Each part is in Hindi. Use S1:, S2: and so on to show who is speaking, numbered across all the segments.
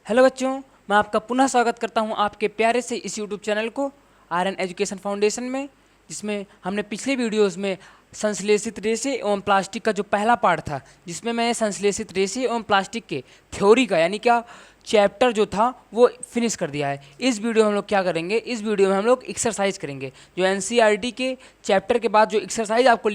S1: हेलो बच्चों, मैं आपका पुनः स्वागत करता हूं आपके प्यारे से इस यूट्यूब चैनल को आर्यन एजुकेशन फाउंडेशन में, जिसमें हमने पिछले वीडियोस में संश्लेषित रेशे एवं प्लास्टिक का जो पहला पार्ट था, जिसमें मैंने संश्लेषित रेशे एवं प्लास्टिक के थ्योरी का यानी क्या चैप्टर जो था वो फिनिश कर दिया है। इस वीडियो में हम लोग क्या करेंगे, इस वीडियो में हम लोग एक्सरसाइज करेंगे। जो एनसीईआरटी के चैप्टर के बाद जो एक्सरसाइज आपको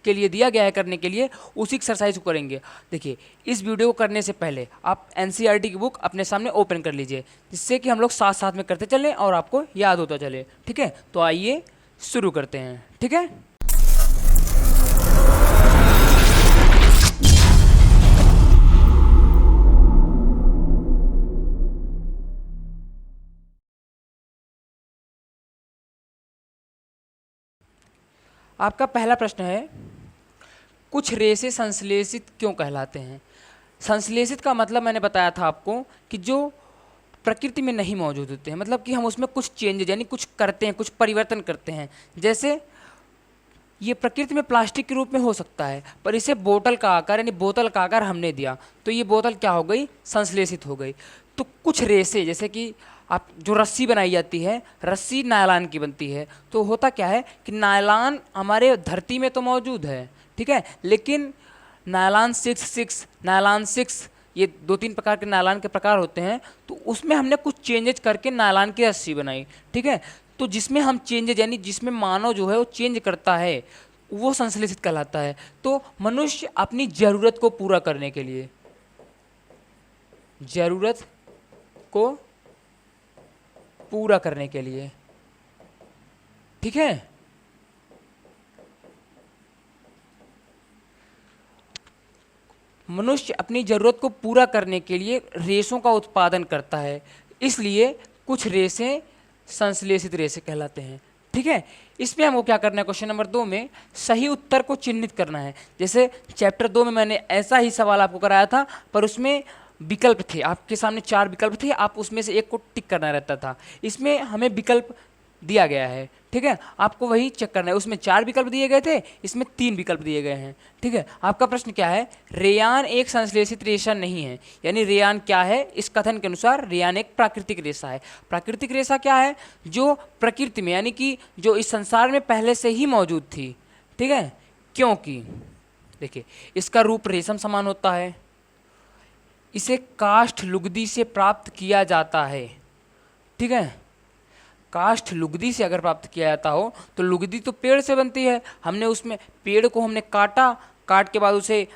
S1: के लिए दिया गया है करने के लिए, उसी एक्सरसाइज को करेंगे। देखिए, इस वीडियो को करने से पहले आप एनसीईआरटी की बुक अपने सामने ओपन कर लीजिए, जिससे कि हम लोग साथ साथ में करते चलें और आपको याद होता चले। ठीक है, तो आइए शुरू करते हैं। ठीक है, आपका पहला प्रश्न है, कुछ रेशे संश्लेषित क्यों कहलाते हैं। संश्लेषित का मतलब मैंने बताया था आपको कि जो प्रकृति में नहीं मौजूद होते हैं, मतलब कि हम उसमें कुछ चेंज यानी कुछ करते हैं, कुछ परिवर्तन करते हैं। जैसे ये प्रकृति में प्लास्टिक के रूप में हो सकता है, पर इसे बोतल का आकार यानी बोतल का आकार हमने दिया, तो ये बोतल क्या हो गई, संश्लेषित हो गई। तो कुछ रेशे, जैसे कि आप जो रस्सी बनाई जाती है, रस्सी नायलॉन की बनती है, तो होता क्या है कि नायलॉन हमारे धरती में तो मौजूद है, ठीक है, लेकिन नायलॉन 6 नायलॉन 6 ये 2-3 प्रकार के नायलॉन के प्रकार होते हैं, तो उसमें हमने कुछ चेंजेज करके नायलॉन की रस्सी बनाई। ठीक है, तो जिसमें हम चेंजेज यानी जिसमें मानव जो है वो चेंज करता है, वो संश्लेषित कहलाता है। तो मनुष्य अपनी ज़रूरत को पूरा करने के लिए, ज़रूरत को पूरा करने के लिए, ठीक है, मनुष्य अपनी ज़रूरत को पूरा करने के लिए रेशों का उत्पादन करता है, इसलिए कुछ रेशे संश्लेषित रेशे कहलाते हैं। ठीक है, इसमें हमको क्या करना है, क्वेश्चन नंबर 2 में सही उत्तर को चिन्हित करना है। जैसे चैप्टर 2 में मैंने ऐसा ही सवाल आपको कराया था, पर उसमें विकल्प थे, आपके सामने 4 विकल्प थे, आप उसमें से एक को टिक करना रहता था। इसमें हमें विकल्प दिया गया है, ठीक है, आपको वही चेक करना है। उसमें 4 विकल्प दिए गए थे, इसमें 3 विकल्प दिए गए हैं। ठीक है, आपका प्रश्न क्या है, रेयान एक संश्लेषित रेशा नहीं है, यानी रेयान क्या है, इस कथन के अनुसार रेयान एक प्राकृतिक रेशा है। प्राकृतिक रेशा क्या है, जो प्रकृति में यानी कि जो इस संसार में पहले से ही मौजूद थी। ठीक है, क्योंकि देखिए इसका रूप रेशम समान होता है, इसे काष्ठ लुगदी से प्राप्त किया जाता है। ठीक है, काष्ठ लुगदी से अगर प्राप्त किया जाता हो तो लुगदी तो पेड़ से बनती है, हमने उसमें पेड़ को हमने काटा, काट के बाद उसे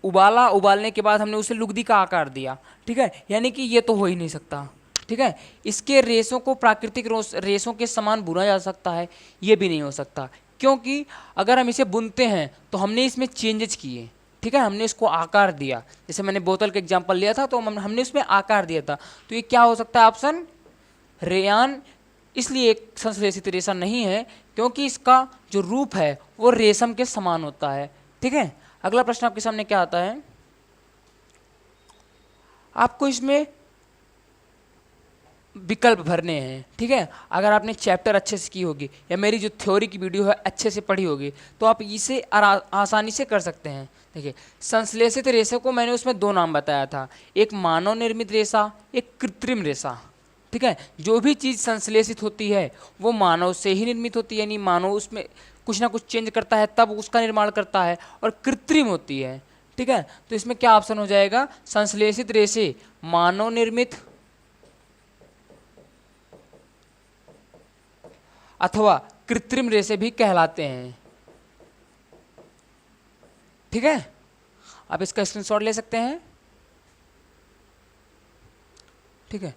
S1: उबाला, उबालने के बाद हमने उसे लुगदी का आकार दिया। ठीक है, यानी कि ये तो हो ही नहीं सकता। ठीक है, इसके रेशों को प्राकृतिक रेशों के समान बुना जा सकता है, ये भी नहीं हो सकता, क्योंकि अगर हम इसे बुनते हैं तो हमने इसमें चेंजेस किए। ठीक है, हमने इसको आकार दिया, जैसे मैंने बोतल का एग्जाम्पल लिया था, तो हमने उसमें आकार दिया था, तो ये क्या हो सकता है, ऑप्शन रेयान इसलिए एक संश्लेषित रेशा नहीं है, क्योंकि इसका जो रूप है वो रेशम के समान होता है। ठीक है, अगला प्रश्न आपके सामने क्या आता है, आपको इसमें विकल्प भरने हैं। ठीक है, अगर आपने चैप्टर अच्छे से की होगी या मेरी जो थ्योरी की वीडियो है अच्छे से पढ़ी होगी, तो आप इसे आसानी से कर सकते हैं। देखिए, संश्लेषित रेशे को मैंने उसमें 2 नाम बताया था, एक मानव निर्मित रेशा, एक कृत्रिम रेशा। ठीक है, जो भी चीज़ संश्लेषित होती है वो मानव से ही निर्मित होती है, यानी मानव उसमें कुछ ना कुछ चेंज करता है तब उसका निर्माण करता है, और कृत्रिम होती है। ठीक है, तो इसमें क्या ऑप्शन हो जाएगा, संश्लेषित रेशे मानव निर्मित अथवा कृत्रिम रेशे भी कहलाते हैं। ठीक है, आप इसका स्क्रीनशॉट ले सकते हैं। ठीक है,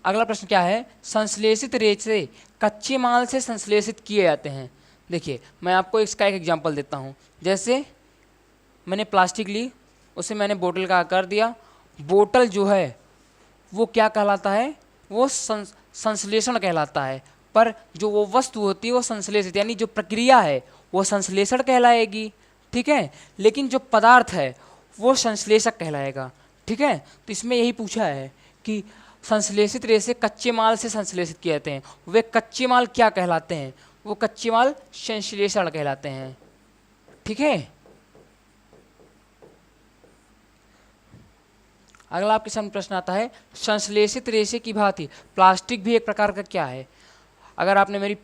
S1: अगला प्रश्न क्या है, संश्लेषित रेशे कच्चे माल से संश्लेषित किए जाते हैं। देखिए, मैं आपको इसका एक एग्जांपल देता हूँ। जैसे मैंने प्लास्टिक ली, उसे मैंने बोतल का आकार दिया, बोतल जो है वो क्या कहलाता है, वो संश्लेषण कहलाता है, पर जो वो वस्तु होती है वो संश्लेषित यानी जो प्रक्रिया है वो संश्लेषण कहलाएगी। ठीक है, लेकिन जो पदार्थ है वो संश्लेषक कहलाएगा। ठीक है, तो इसमें यही पूछा है कि संश्लेषित रेशे कच्चे माल से संश्लेषित किए जाते हैं, वे कच्चे माल क्या कहलाते हैं, वो कच्चे माल संश्लेषण कहलाते हैं। ठीक है, अगला आपके सामने प्रश्न आता है, संश्लेषित रेशे की भांति प्लास्टिक भी एक प्रकार का क्या है। अगर आपने मेरी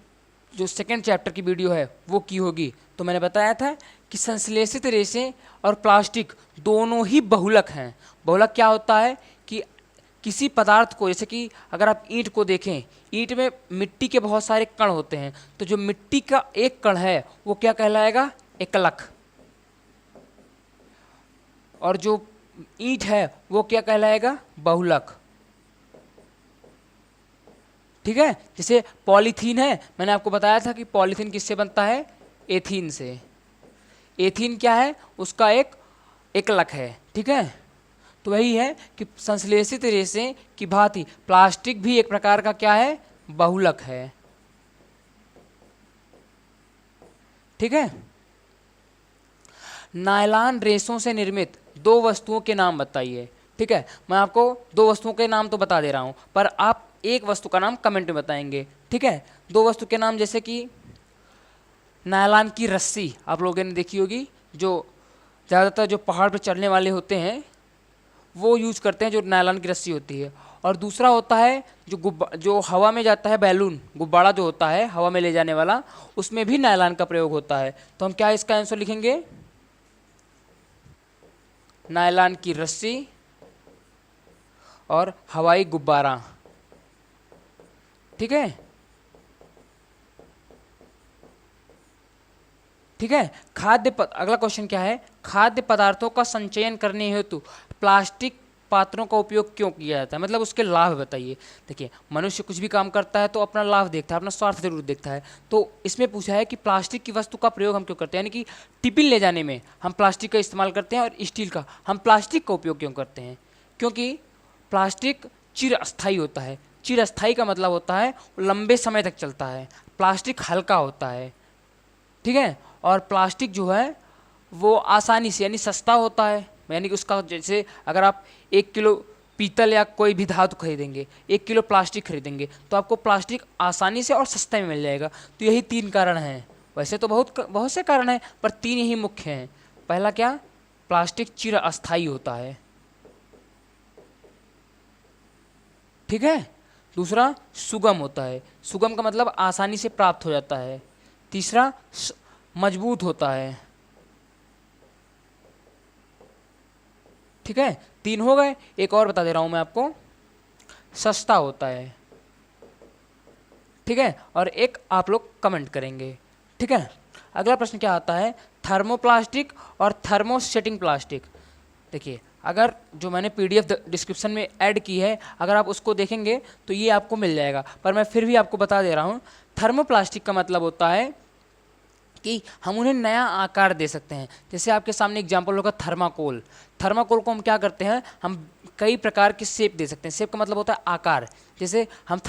S1: जो सेकेंड चैप्टर की वीडियो है वो की होगी तो मैंने बताया था कि संश्लेषित रेशे और प्लास्टिक दोनों ही बहुलक हैं। बहुलक क्या होता है कि किसी पदार्थ को, जैसे कि अगर आप ईंट को देखें, ईंट में मिट्टी के बहुत सारे कण होते हैं, तो जो मिट्टी का एक कण है वो क्या कहलाएगा, एकलक, और जो ईंट है वो क्या कहलाएगा, बहुलक। ठीक है, जैसे पॉलीथीन है, मैंने आपको बताया था कि पॉलीथीन किससे बनता है, एथीन से। एथीन क्या है, उसका एक एकलक है। ठीक है, तो वही है कि संश्लेषित रेशे की भांति प्लास्टिक भी एक प्रकार का क्या है, बहुलक है। ठीक है, नायलॉन रेशों से निर्मित दो वस्तुओं के नाम बताइए। ठीक है, मैं आपको दो वस्तुओं के नाम तो बता दे रहा हूं, पर आप एक वस्तु का नाम कमेंट में बताएंगे। ठीक है, दो वस्तु के नाम, जैसे कि नायलॉन की रस्सी आप लोगों ने देखी होगी, जो ज़्यादातर जो पहाड़ पर चढ़ने वाले होते हैं वो यूज करते हैं, जो नायलॉन की रस्सी होती है। और दूसरा होता है जो हवा में जाता है, बैलून, गुब्बारा जो होता है हवा में ले जाने वाला, उसमें भी नायलॉन का प्रयोग होता है। तो हम क्या इसका आंसर लिखेंगे, नायलॉन की रस्सी और हवाई गुब्बारा। ठीक है, ठीक है, अगला क्वेश्चन क्या है, खाद्य पदार्थों का संचयन करने हेतु प्लास्टिक पात्रों का उपयोग क्यों किया जाता है, मतलब उसके लाभ बताइए। देखिए, मनुष्य कुछ भी काम करता है तो अपना लाभ देखता है, अपना स्वार्थ जरूर देखता है। तो इसमें पूछा है कि प्लास्टिक की वस्तु का प्रयोग हम क्यों करते हैं, यानी कि टिफिन ले जाने में हम प्लास्टिक का इस्तेमाल करते हैं, और स्टील का, हम प्लास्टिक का उपयोग क्यों करते हैं, क्योंकि प्लास्टिक चिरस्थायी होता है। चिरस्थायी का मतलब होता है लंबे समय तक चलता है, प्लास्टिक हल्का होता है। ठीक है, और प्लास्टिक जो है वो आसानी से, यानी सस्ता होता है, यानी कि उसका, जैसे अगर आप 1 किलो पीतल या कोई भी धातु खरीदेंगे, 1 किलो प्लास्टिक खरीदेंगे, तो आपको प्लास्टिक आसानी से और सस्ते में मिल जाएगा। तो यही 3 कारण हैं, वैसे तो बहुत से कारण हैं, पर 3 यही मुख्य हैं। पहला क्या, प्लास्टिक चिरस्थायी होता है। ठीक है, दूसरा सुगम होता है, सुगम का मतलब आसानी से प्राप्त हो जाता है। तीसरा मजबूत होता है। ठीक है, 3 हो गए, एक और बता दे रहा हूं मैं आपको, सस्ता होता है। ठीक है, और एक आप लोग कमेंट करेंगे। ठीक है, अगला प्रश्न क्या आता है, थर्मोप्लास्टिक और थर्मोसेटिंग प्लास्टिक। देखिए, अगर जो मैंने PDF डिस्क्रिप्शन में ऐड की है, अगर आप उसको देखेंगे तो ये आपको मिल जाएगा, पर मैं फिर भी आपको बता दे रहा हूँ। थर्मोप्लास्टिक का मतलब होता है कि हम उन्हें नया आकार दे सकते हैं। जैसे आपके सामने एग्जांपल होगा थर्माकोल। थर्माकोल को हम क्या करते हैं, हम कई प्रकार की शेप दे सकते हैं। शेप का मतलब होता है आकार। जैसे हम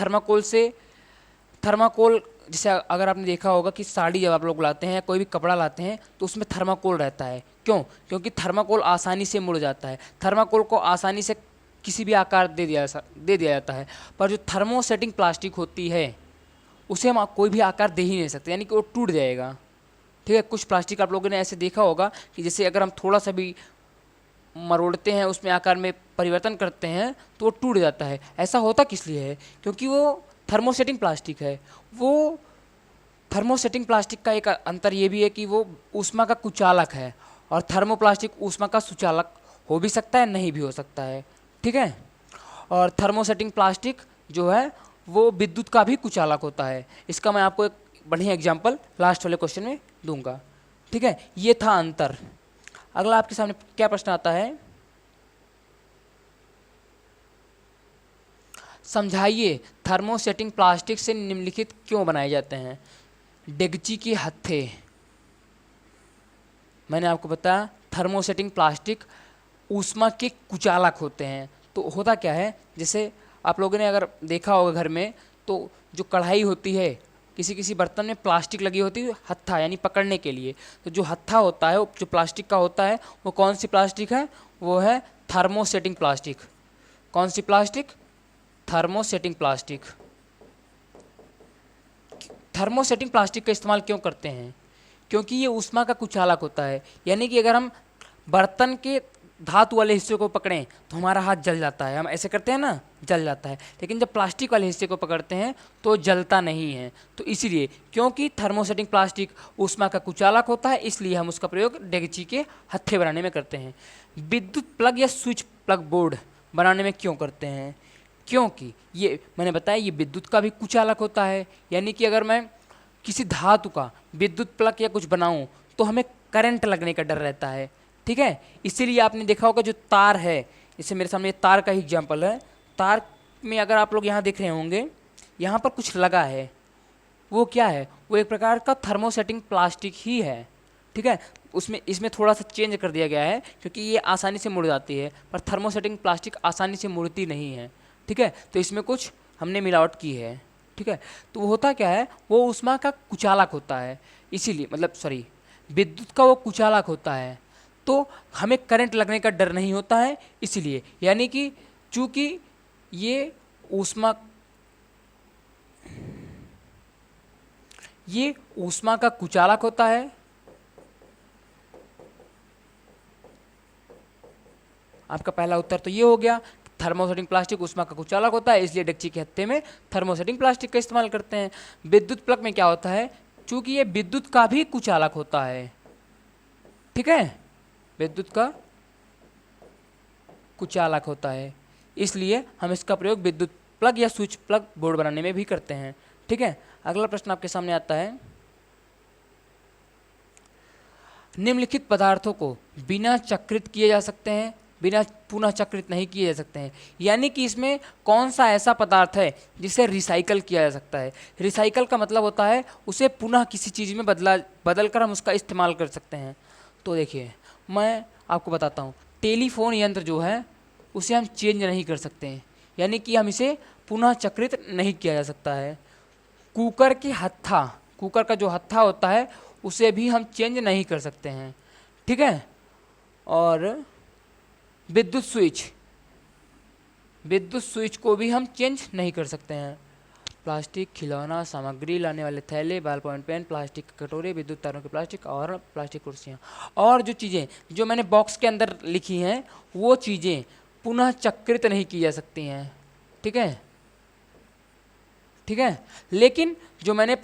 S1: थर्माकोल जैसे अगर आपने देखा होगा कि साड़ी जब आप लोग लाते हैं, कोई भी कपड़ा लाते हैं, तो उसमें थर्माकोल रहता है। क्यों, क्योंकि थर्माकोल आसानी से मुड़ जाता है, थर्माकोल को आसानी से किसी भी आकार दे दिया जाता है। पर जो थर्मोसेटिंग प्लास्टिक होती है उसे हम कोई भी आकार दे ही नहीं सकते, यानी कि वो टूट जाएगा। ठीक है, कुछ प्लास्टिक आप लोगों ने ऐसे देखा होगा कि जैसे अगर हम थोड़ा सा भी मरोड़ते हैं, उसमें आकार में परिवर्तन करते हैं, तो वो टूट जाता है। ऐसा होता किस लिए है, क्योंकि वो थर्मोसेटिंग प्लास्टिक है। वो थर्मोसेटिंग प्लास्टिक का एक अंतर ये भी है कि वो ऊष्मा का कुचालक है, और थर्मोप्लास्टिक ऊष्मा का सुचालक हो भी सकता है, नहीं भी हो सकता है। ठीक है, और थर्मोसेटिंग प्लास्टिक जो है वो विद्युत का भी कुचालक होता है। इसका मैं आपको एक बढ़िया एग्जाम्पल लास्ट वाले क्वेश्चन में दूंगा। ठीक है, ये था अंतर। अगला आपके सामने क्या प्रश्न आता है, समझाइए थर्मोसेटिंग प्लास्टिक से निम्नलिखित क्यों बनाए जाते हैं। डेगची के हत्थे, मैंने आपको बताया थर्मोसेटिंग प्लास्टिक ऊष्मा के कुचालक होते हैं। तो होता क्या है, जैसे आप लोगों ने अगर देखा होगा घर में, तो जो कढ़ाई होती है, किसी किसी बर्तन में प्लास्टिक लगी होती है, हत्था यानी पकड़ने के लिए। तो जो हत्था होता है वो जो प्लास्टिक का होता है, वो कौन सी प्लास्टिक है, वो है थर्मोसेटिंग प्लास्टिक। कौन सी plastic, thermosetting plastic. Thermosetting plastic का इस्तेमाल क्यों करते हैं, क्योंकि ये ऊष्मा का कुचालक होता है। यानी कि अगर हम बर्तन के धातु वाले हिस्से को पकड़ें तो हमारा हाथ जल जाता है, हम ऐसे करते हैं ना, जल जाता है। लेकिन जब प्लास्टिक वाले हिस्से को पकड़ते हैं तो जलता नहीं है। तो इसीलिए, क्योंकि थर्मोसेटिंग प्लास्टिक ऊष्मा का कुचालक होता है, इसलिए हम उसका प्रयोग डेगची के हत्थे बनाने में करते हैं। विद्युत प्लग या स्विच प्लग बोर्ड बनाने में क्यों करते हैं? क्योंकि ये मैंने बताया, ये विद्युत का भी कुचालक होता है। यानी कि अगर मैं किसी धातु का विद्युत प्लग या कुछ बनाऊं तो हमें करंट लगने का डर रहता है, ठीक है। इसीलिए आपने देखा होगा जो तार है, इससे मेरे सामने तार का ही एग्जाम्पल है, तार में अगर आप लोग यहाँ देख रहे होंगे, यहाँ पर कुछ लगा है, वो क्या है? वो एक प्रकार का थर्मोसेटिंग प्लास्टिक ही है, ठीक है। इसमें थोड़ा सा चेंज कर दिया गया है क्योंकि ये आसानी से मुड़ जाती है, पर थर्मोसेटिंग प्लास्टिक आसानी से मुड़ती नहीं है, ठीक है। तो इसमें कुछ हमने मिलावट की है, ठीक है। तो वो होता क्या है, वो ऊष्मा का कुचालक होता है, इसीलिए मतलब सॉरी, विद्युत का वो कुचालक होता है, तो हमें करंट लगने का डर नहीं होता है इसीलिए। यानी कि चूंकि ये ऊष्मा का कुचालक होता है, आपका पहला उत्तर तो ये हो गया, थर्मोसेटिंग प्लास्टिक ऊष्मा का कुचालक होता है, इसलिए डेगची के हत्थे में थर्मोसेटिंग प्लास्टिक का इस्तेमाल करते हैं। विद्युत प्लग में क्या होता है, चूंकि ये विद्युत का भी कुचालक होता है, ठीक है, विद्युत का कुचालक होता है, इसलिए हम इसका प्रयोग विद्युत प्लग या स्विच प्लग बोर्ड बनाने में भी करते हैं, ठीक है। अगला प्रश्न आपके सामने आता है, निम्नलिखित पदार्थों को बिना चक्रित किए जा सकते हैं, बिना पुनः चक्रित नहीं किए जा सकते हैं। यानी कि इसमें कौन सा ऐसा पदार्थ है जिसे रिसाइकल किया जा सकता है? रिसाइकल का मतलब होता है उसे पुनः किसी चीज़ में बदल कर हम उसका इस्तेमाल कर सकते हैं। तो देखिए, मैं आपको बताता हूँ, टेलीफोन यंत्र जो है उसे हम चेंज नहीं कर सकते हैं, यानी कि हम इसे पुनः चक्रित नहीं किया जा सकता है। कुकर का जो हत्था होता है उसे भी हम चेंज नहीं कर सकते हैं, ठीक है। और विद्युत स्विच को भी हम चेंज नहीं कर सकते हैं। प्लास्टिक खिलौना, सामग्री लाने वाले थैले, बॉल पॉइंट पेन, प्लास्टिक के कटोरे, विद्युत तारों के प्लास्टिक और प्लास्टिक कुर्सियाँ, और जो चीज़ें जो मैंने बॉक्स के अंदर लिखी हैं वो चीज़ें पुनः चक्रित नहीं की जा सकती हैं, ठीक है, ठीक है। लेकिन जो मैंने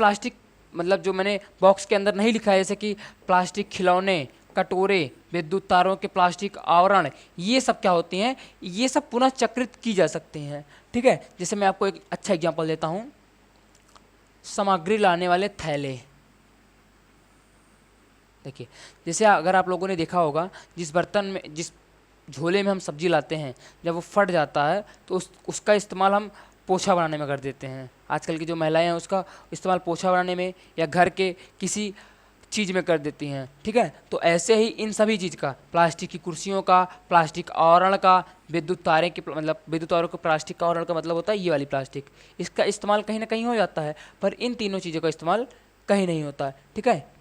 S1: जो मैंने बॉक्स के अंदर नहीं लिखा है, जैसे कि प्लास्टिक खिलौने, कटोरे, विद्युत तारों के प्लास्टिक आवरण, ये सब क्या होती हैं, ये सब पुनः चक्रित की जा सकती हैं, ठीक है। जैसे मैं आपको एक अच्छा एग्जांपल देता हूँ, सामग्री लाने वाले थैले। देखिए, जैसे अगर आप लोगों ने देखा होगा, जिस झोले में हम सब्जी लाते हैं, जब वो फट जाता है तो उसका इस्तेमाल हम पोछा बनाने में कर देते हैं। आजकल की जो महिलाएं हैं उसका इस्तेमाल पोछा बनाने में या घर के किसी चीज़ में कर देती हैं, ठीक है। तो ऐसे ही इन सभी चीज़ का, प्लास्टिक की कुर्सियों का, प्लास्टिक आवरण का, विद्युत तारों के प्लास्टिक का आवरण का मतलब होता है ये वाली प्लास्टिक, इसका इस्तेमाल कहीं ना कहीं हो जाता है, पर इन तीनों चीज़ों का इस्तेमाल कहीं नहीं होता है, ठीक है।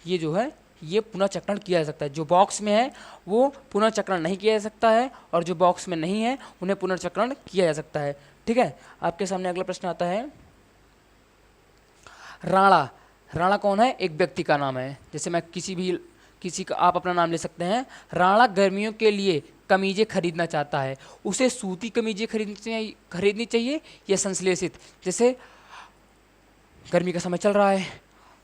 S1: ये जो है ये पुनर्चक्रण किया जा सकता है, जो बॉक्स में है वो पुनर्चक्रण नहीं किया जा सकता है, और जो बॉक्स में नहीं है उन्हें पुनर्चक्रण किया जा सकता है, ठीक है। आपके सामने अगला प्रश्न आता है, राणा कौन है? एक व्यक्ति का नाम है। जैसे मैं किसी का आप अपना नाम ले सकते हैं। राणा गर्मियों के लिए कमीजें खरीदना चाहता है, उसे सूती कमीजें खरीदनी चाहिए या संश्लेषित? जैसे गर्मी का समय चल रहा है,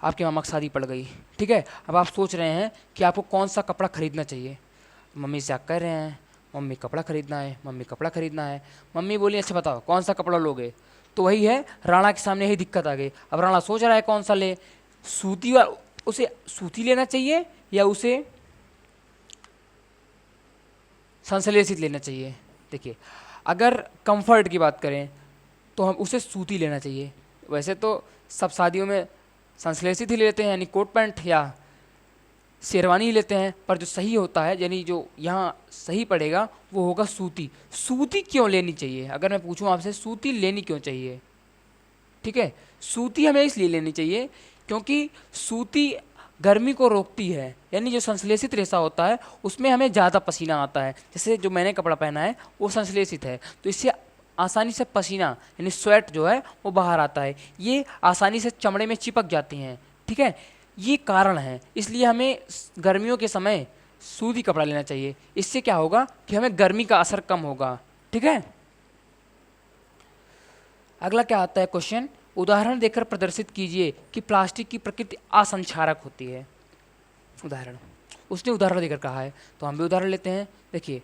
S1: आपके मामा की शादी पड़ गई, ठीक है। अब आप सोच रहे हैं कि आपको कौन सा कपड़ा खरीदना चाहिए। मम्मी से आप कह रहे हैं, मम्मी कपड़ा खरीदना है। मम्मी बोली, अच्छा बताओ कौन सा कपड़ा लोगे? तो वही है, राणा के सामने ही दिक्कत आ गई। अब राणा सोच रहा है कौन सा ले, उसे सूती लेना चाहिए या उसे संश्लेषित लेना चाहिए। देखिए, अगर कंफर्ट की बात करें तो हम उसे सूती लेना चाहिए। वैसे तो सब शादियों में संश्लेषित ही लेते हैं, यानी कोट पैंट या शेरवानी ही लेते हैं, पर जो सही होता है, यानी जो यहाँ सही पड़ेगा वो होगा सूती। सूती क्यों लेनी चाहिए? अगर मैं पूछूं आपसे, सूती लेनी क्यों चाहिए? ठीक है, सूती हमें इसलिए लेनी चाहिए क्योंकि सूती गर्मी को रोकती है, यानी जो संश्लेषित रेशा होता है उसमें हमें ज़्यादा पसीना आता है। जैसे जो मैंने कपड़ा पहना है वो संश्लेषित है, तो इससे आसानी से पसीना यानी स्वेट जो है वो बाहर आता है, ये आसानी से चमड़े में चिपक जाती हैं। ठीक है, ये कारण है, इसलिए हमें गर्मियों के समय सूती कपड़ा लेना चाहिए। इससे क्या होगा कि हमें गर्मी का असर कम होगा। ठीक है, अगला क्या आता है क्वेश्चन, उदाहरण देकर प्रदर्शित कीजिए कि प्लास्टिक की प्रकृति असंक्षारक होती है। उदाहरण, उसने उदाहरण देकर कहा है तो हम भी उदाहरण लेते हैं। देखिए,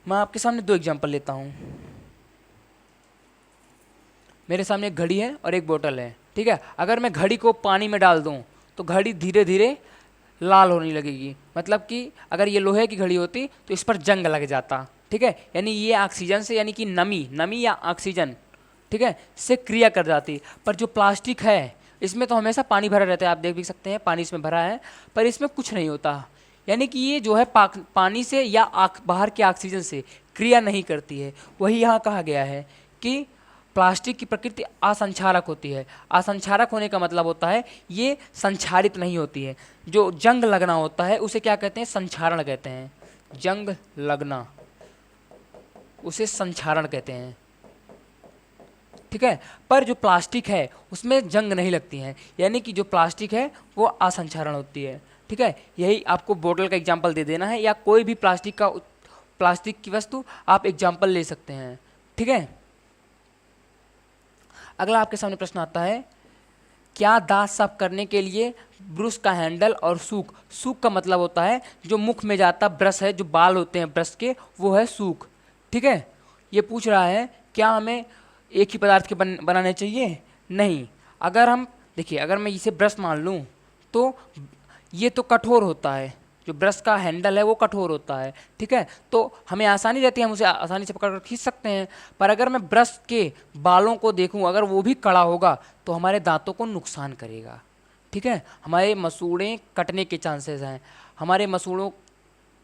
S1: मैं आपके सामने दो एग्जांपल लेता हूँ। मेरे सामने एक घड़ी है और एक बोतल है। ठीक है, अगर मैं घड़ी को पानी में डाल दूँ तो घड़ी धीरे धीरे लाल होने लगेगी, मतलब कि अगर ये लोहे की घड़ी होती तो इस पर जंग लग जाता। ठीक है, यानी ये ऑक्सीजन से, यानी कि नमी या ऑक्सीजन, ठीक है, से क्रिया कर जाती। पर जो प्लास्टिक है इसमें तो हमेशा पानी भरा रहता है, आप देख भी सकते हैं पानी इसमें भरा है, पर इसमें कुछ नहीं होता। यानी कि ये जो है पानी से या बाहर के ऑक्सीजन से क्रिया नहीं करती है। वही यहाँ कहा गया है कि प्लास्टिक की प्रकृति असंक्षारक होती है। असंक्षारक होने का मतलब होता है ये संक्षारित नहीं होती है। जो जंग लगना होता है उसे क्या कहते हैं, संक्षारण कहते हैं। जंग लगना उसे संक्षारण कहते हैं। ठीक है, पर जो प्लास्टिक है उसमें जंग नहीं लगती हैं, यानी कि जो प्लास्टिक है वो असंक्षारण होती है। ठीक है, यही आपको बोतल का एग्जाम्पल दे देना है, या कोई भी प्लास्टिक की वस्तु आप एग्जाम्पल ले सकते हैं। ठीक है, अगला आपके सामने प्रश्न आता है, क्या दांत साफ करने के लिए ब्रश का हैंडल और सूक का मतलब होता है जो मुख में जाता ब्रश है, जो बाल होते हैं ब्रश के, वो है सूक। ठीक है, ये पूछ रहा है क्या हमें एक ही पदार्थ के बनाने चाहिए? नहीं। अगर हम देखिए, अगर मैं इसे ब्रश मान लूँ तो ये तो कठोर होता है, जो ब्रश का हैंडल है वो कठोर होता है। ठीक है, तो हमें आसानी रहती है, हम उसे आसानी से पकड़ कर खींच सकते हैं। पर अगर मैं ब्रश के बालों को देखूं, अगर वो भी कड़ा होगा तो हमारे दांतों को नुकसान करेगा। ठीक है, हमारे मसूड़े कटने के चांसेस हैं, हमारे मसूड़ों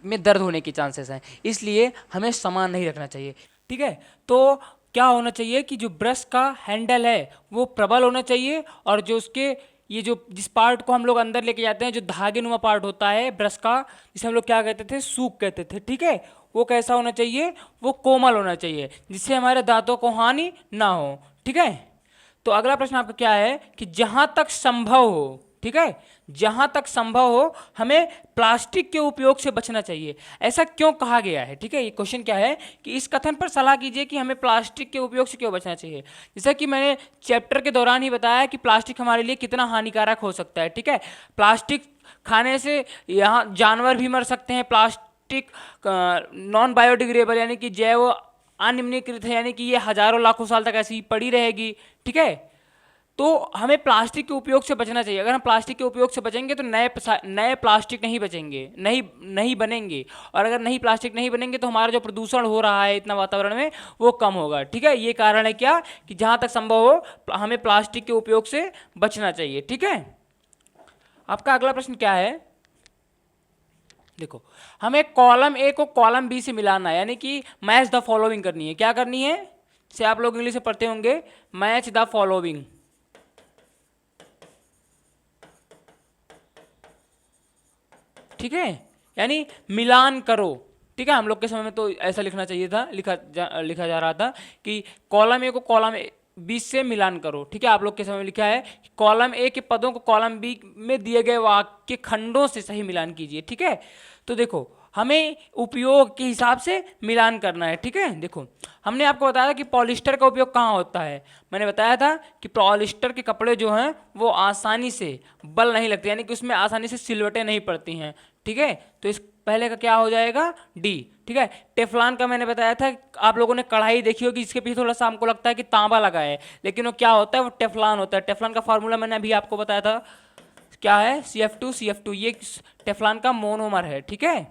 S1: में दर्द होने के चांसेस हैं, इसलिए हमें समान नहीं रखना चाहिए। ठीक है, तो क्या होना चाहिए कि जो ब्रश का हैंडल है वो प्रबल होना चाहिए, और जो उसके ये जो जिस पार्ट को हम लोग अंदर लेके जाते हैं, जो धागे नुमा पार्ट होता है ब्रश का, जिसे हम लोग क्या कहते थे, सूक कहते थे। ठीक है, वो कैसा होना चाहिए, वो कोमल होना चाहिए, जिससे हमारे दांतों को हानि ना हो। ठीक है, तो अगला प्रश्न आपका क्या है कि जहां तक संभव हो, ठीक है, जहां तक संभव हो हमें प्लास्टिक के उपयोग से बचना चाहिए। ऐसा क्यों कहा गया है? ठीक है, ये क्वेश्चन क्या है कि इस कथन पर सलाह कीजिए कि हमें प्लास्टिक के उपयोग से क्यों बचना चाहिए। जैसा कि मैंने चैप्टर के दौरान ही बताया कि प्लास्टिक हमारे लिए कितना हानिकारक हो सकता है। ठीक है, प्लास्टिक खाने से यहाँ जानवर भी मर सकते हैं। प्लास्टिक नॉन बायोडिग्रेडेबल यानी कि जैव अनिम्नीकृत है, यानी कि ये हजारों लाखों साल तक ऐसी ही पड़ी रहेगी। ठीक है, तो हमें प्लास्टिक के उपयोग से बचना चाहिए। अगर हम प्लास्टिक के उपयोग से बचेंगे तो नए प्लास्टिक नहीं बचेंगे, नहीं बनेंगे, और अगर नहीं प्लास्टिक नहीं बनेंगे तो हमारा जो प्रदूषण हो रहा है इतना वातावरण में वो कम होगा। ठीक है, ये कारण है क्या कि जहाँ तक संभव हो हमें प्लास्टिक के उपयोग से बचना चाहिए। ठीक है, आपका अगला प्रश्न क्या है, देखो, हमें कॉलम ए को कॉलम बी से मिलाना है, यानी कि मैच द फॉलोइंग करनी है। क्या करनी है, से आप लोग इंग्लिश में पढ़ते होंगे, मैच द फॉलोइंग। ठीक है, यानी मिलान करो। ठीक है, हम लोग के समय में तो ऐसा लिखना चाहिए था, लिखा जा रहा था कि कॉलम ए को कॉलम बी से मिलान करो। ठीक है, आप लोग के समय में लिखा है कि कॉलम ए के पदों को कॉलम बी में दिए गए वाक्य खंडों से सही मिलान कीजिए। ठीक है, तो देखो हमें उपयोग के हिसाब से मिलान करना है। ठीक है, देखो हमने आपको बताया कि पॉलिस्टर का उपयोग कहाँ होता है। मैंने बताया था कि पॉलिस्टर के कपड़े जो हैं वो आसानी से बल नहीं लगते, यानी कि उसमें आसानी से सिलवटें नहीं पड़ती हैं। ठीक है, तो इस पहले का क्या हो जाएगा, डी। ठीक है, टेफ्लॉन का मैंने बताया था, आप लोगों ने कढ़ाई देखी होगी, इसके पीछे थोड़ा सा हमको लगता है कि तांबा लगा है, लेकिन वो क्या होता है, वो टेफ्लॉन होता है। टेफ्लॉन का फार्मूला मैंने अभी आपको बताया था, क्या है, CF2, ये टेफ्लॉन का मोनोमर है। ठीक है,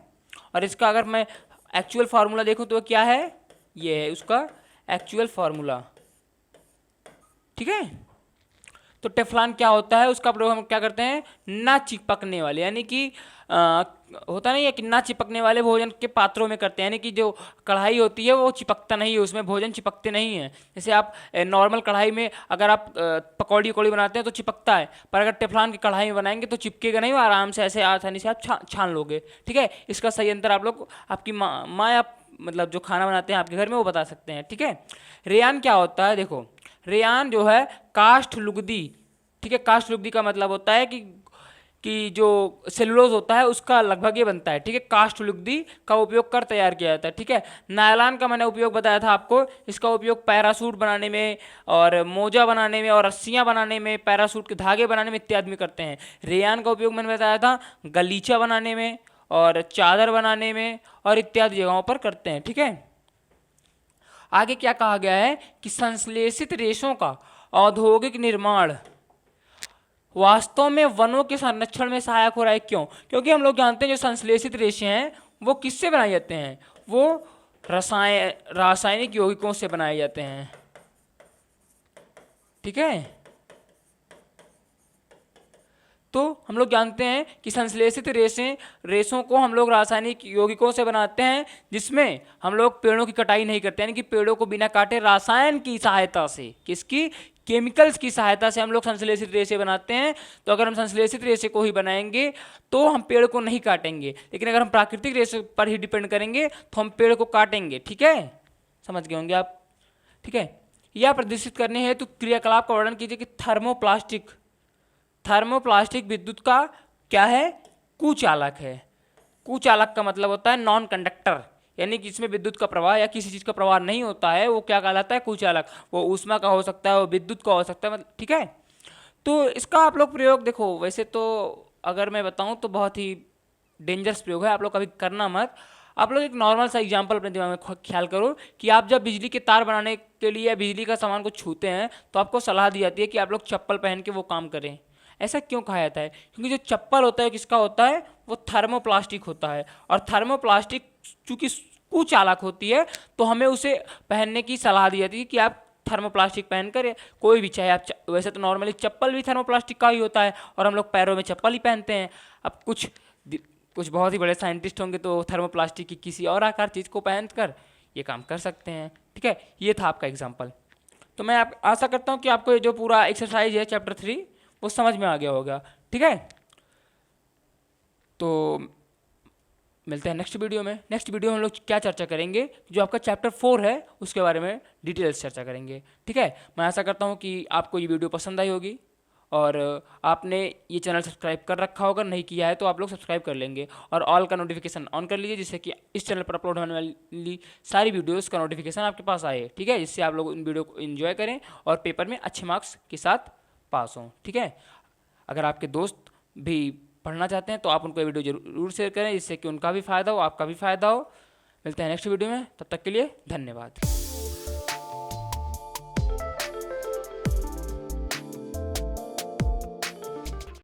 S1: और इसका अगर मैं एक्चुअल फार्मूला देखूं तो क्या है, ये है उसका एक्चुअल फार्मूला। ठीक है, तो टेफ्लॉन क्या होता है, उसका प्रयोग हम क्या करते हैं, ना चिपकने वाले, यानी कि होता नहीं है कि ना चिपकने वाले भोजन के पात्रों में करते हैं, यानी कि जो कढ़ाई होती है वो चिपकता नहीं है, उसमें भोजन चिपकते नहीं हैं। जैसे आप नॉर्मल कढ़ाई में अगर आप पकौड़ी उकौड़ी बनाते हैं तो चिपकता है, पर अगर टेफ्लॉन की कढ़ाई में बनाएंगे तो चिपकेगा नहीं, आराम से ऐसे आसानी से आप छान लोगे। ठीक है, इसका सही अंतर आप लोग, आपकी माँ या मतलब जो खाना बनाते हैं आपके घर में वो बता सकते हैं, ठीक है। रेयान क्या होता है, देखो रेयान जो है काष्ठ लुगदी, ठीक है। काष्ठ लुगदी का मतलब होता है कि जो सेलुलोज होता है उसका लगभग ये बनता है, ठीक है। काष्ठ लुगदी का उपयोग कर तैयार किया जाता है, ठीक है। नायलॉन का मैंने उपयोग बताया था आपको, इसका उपयोग पैरासूट बनाने में और मोजा बनाने में और रस्सियां बनाने में, पैरासूट के धागे बनाने में इत्यादि में करते हैं। रेयान का उपयोग मैंने बताया था गलीचा बनाने में और चादर बनाने में और इत्यादि जगहों पर करते हैं, ठीक है। आगे क्या कहा गया है कि संश्लेषित रेशों का औद्योगिक निर्माण वास्तव में वनों के संरक्षण में सहायक हो रहा है। क्यों? क्योंकि हम लोग जानते हैं जो संश्लेषित रेशे हैं वो किससे बनाए जाते हैं, वो रासायनिक यौगिकों से बनाए जाते हैं, ठीक है। तो हम लोग जानते हैं कि संश्लेषित रेशों को हम लोग रासायनिक यौगिकों से बनाते हैं, जिसमें हम लोग पेड़ों की कटाई नहीं करते, यानी कि पेड़ों को बिना काटे रसायन की सहायता से, किसकी, केमिकल्स की सहायता से हम लोग संश्लेषित रेशे बनाते हैं। तो अगर हम संश्लेषित रेशे को ही बनाएंगे तो हम पेड़ को नहीं काटेंगे, लेकिन अगर हम प्राकृतिक रेशे पर ही डिपेंड करेंगे तो हम पेड़ को काटेंगे, ठीक है। समझ गए होंगे आप, ठीक है। यह प्रदर्शित करने हेतु क्रियाकलाप का वर्णन कीजिए कि थर्मोप्लास्टिक विद्युत का क्या है, कुचालक है। कुचालक का मतलब होता है नॉन कंडक्टर, यानी कि इसमें विद्युत का प्रवाह या किसी चीज का प्रवाह नहीं होता है, वो क्या कहलाता है, कुचालक। वो ऊष्मा का हो सकता है, वो विद्युत का हो सकता है, मतलब, ठीक है। तो इसका आप लोग प्रयोग देखो, वैसे तो अगर मैं बताऊं तो बहुत ही डेंजरस प्रयोग है, आप लोग कभी करना मत। आप लोग एक नॉर्मल सा एग्जांपल अपने दिमाग में ख्याल करो कि आप जब बिजली के तार बनाने के लिए या बिजली का सामान को छूते हैं तो आपको सलाह दी जाती है कि आप लोग चप्पल पहन के वो काम करें। ऐसा क्यों कहा जाता है? क्योंकि जो चप्पल होता है किसका होता है, वो थर्मोप्लास्टिक होता है, और थर्मोप्लास्टिक चूंकि कुचालक होती है तो हमें उसे पहनने की सलाह दी जाती है कि आप थर्मोप्लास्टिक पहनकर कोई भी, चाहे आप वैसे तो नॉर्मली चप्पल भी थर्मोप्लास्टिक का ही होता है और हम लोग पैरों में चप्पल ही पहनते हैं। अब कुछ बहुत ही बड़े साइंटिस्ट होंगे तो थर्मोप्लास्टिक की किसी और आकार चीज़ को पहनकर ये काम कर सकते हैं, ठीक है। ये था आपका एग्जाम्पल। तो मैं आशा करता हूँ कि आपको ये जो पूरा एक्सरसाइज है चैप्टर 3 वो समझ में आ गया होगा, ठीक है। तो मिलते हैं नेक्स्ट वीडियो में। नेक्स्ट वीडियो में हम लोग क्या चर्चा करेंगे, जो आपका चैप्टर 4 है उसके बारे में डिटेल्स चर्चा करेंगे, ठीक है। मैं आशा करता हूँ कि आपको ये वीडियो पसंद आई होगी और आपने ये चैनल सब्सक्राइब कर रखा होगा, नहीं किया है तो आप लोग सब्सक्राइब कर लेंगे और ऑल का नोटिफिकेशन ऑन कर लीजिए, जिससे कि इस चैनल पर अपलोड होने वाली सारी वीडियोस का नोटिफिकेशन आपके पास आए, ठीक है। जिससे आप लोग इन वीडियो को एंजॉय करें और पेपर में अच्छे मार्क्स के साथ पास हों, ठीक है। अगर आपके दोस्त भी पढ़ना चाहते हैं तो आप उनको ये वीडियो जरूर शेयर करें, जिससे कि उनका भी फायदा हो, आपका भी फायदा हो। मिलते हैं नेक्स्ट वीडियो में, तब तक के लिए धन्यवाद।